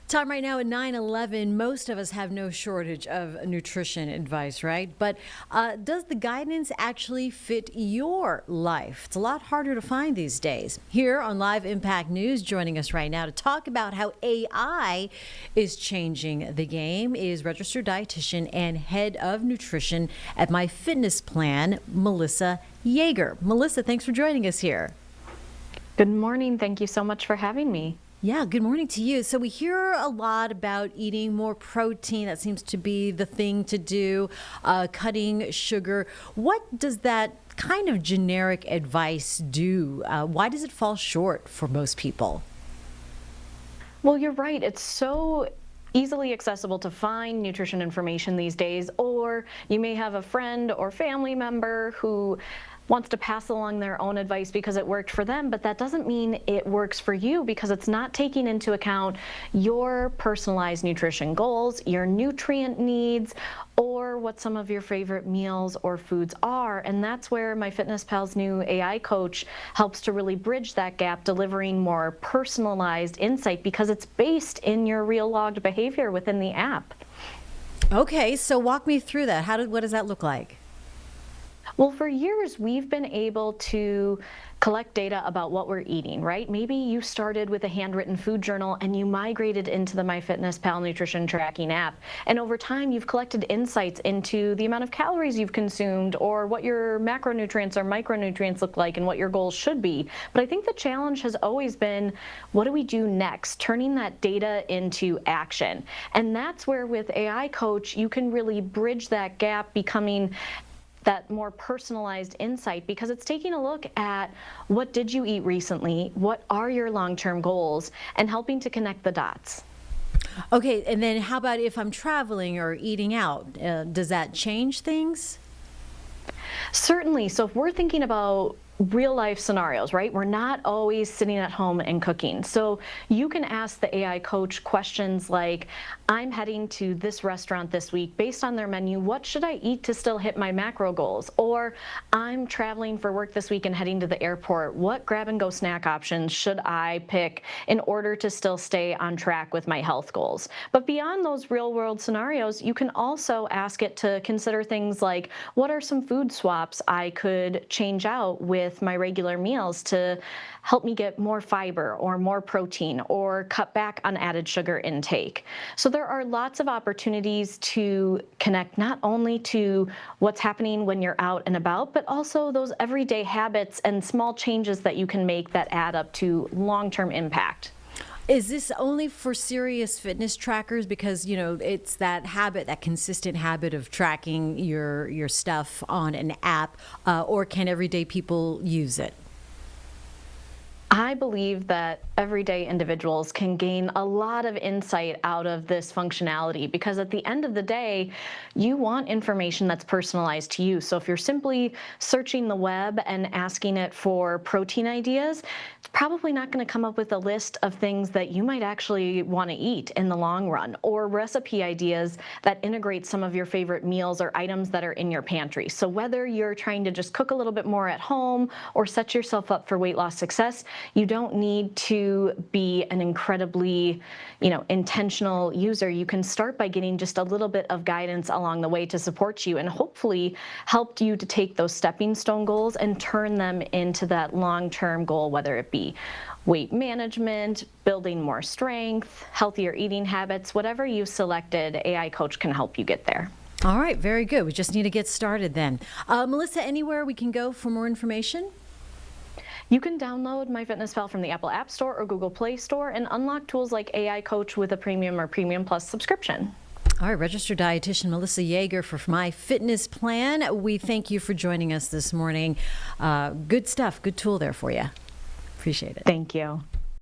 Time right now at 9:11. Most of us have no shortage of nutrition advice, right? But does the guidance actually fit your life? It's a lot harder to find these days. Here on Live Impact News, joining us right now to talk about how AI is changing the game is registered dietitian and head of nutrition at My Fitness Plan, Melissa Yeager. Melissa, thanks for joining us here. Good morning. Thank you so much for having me. Yeah, good morning to you. So we hear a lot about eating more protein. That seems to be the thing to do, cutting sugar. What does that kind of generic advice do? Why does it fall short for most people? Well, you're right. It's so easily accessible to find nutrition information these days, or you may have a friend or family member who wants to pass along their own advice because it worked for them, but that doesn't mean it works for you because it's not taking into account your personalized nutrition goals, your nutrient needs, or what some of your favorite meals or foods are. And that's where MyFitnessPal's new AI coach helps to really bridge that gap, delivering more personalized insight because it's based in your real logged behavior within the app. Okay, so walk me through that. What does that look like? Well, for years, we've been able to collect data about what we're eating, right? Maybe you started with a handwritten food journal and you migrated into the MyFitnessPal nutrition tracking app. And over time, you've collected insights into the amount of calories you've consumed or what your macronutrients or micronutrients look like and what your goals should be. But I think the challenge has always been, what do we do next? Turning that data into action. And that's where with AI Coach, you can really bridge that gap, becoming that more personalized insight, because it's taking a look at what did you eat recently, what are your long-term goals, and helping to connect the dots. Okay, and then how about if I'm traveling or eating out? Does that change things? Certainly. So if we're thinking about real life scenarios, right? We're not always sitting at home and cooking. So you can ask the AI coach questions like, I'm heading to this restaurant this week. Based on their menu, what should I eat to still hit my macro goals? Or I'm traveling for work this week and heading to the airport. What grab and go snack options should I pick in order to still stay on track with my health goals? But beyond those real world scenarios, you can also ask it to consider things like, what are some food swaps I could change out with my regular meals to help me get more fiber or more protein or cut back on added sugar intake. So there are lots of opportunities to connect not only to what's happening when you're out and about, but also those everyday habits and small changes that you can make that add up to long-term impact. Is this only for serious fitness trackers? Because, it's that habit, that consistent habit of tracking your stuff on an app, or can everyday people use it? I believe that everyday individuals can gain a lot of insight out of this functionality because at the end of the day, you want information that's personalized to you. So if you're simply searching the web and asking it for protein ideas, it's probably not going to come up with a list of things that you might actually want to eat in the long run, or recipe ideas that integrate some of your favorite meals or items that are in your pantry. So whether you're trying to just cook a little bit more at home or set yourself up for weight loss success, you don't need to be an incredibly, intentional user. You can start by getting just a little bit of guidance along the way to support you and hopefully help you to take those stepping stone goals and turn them into that long-term goal, whether it be weight management, building more strength, healthier eating habits, whatever you selected, AI Coach can help you get there. All right, very good. We just need to get started then. Melissa, anywhere we can go for more information? You can download MyFitnessPal from the Apple App Store or Google Play Store and unlock tools like AI Coach with a Premium or Premium Plus subscription. All right, registered dietitian Melissa Yeager for My Fitness Plan. We thank you for joining us this morning. Good stuff, good tool there for you. Appreciate it. Thank you.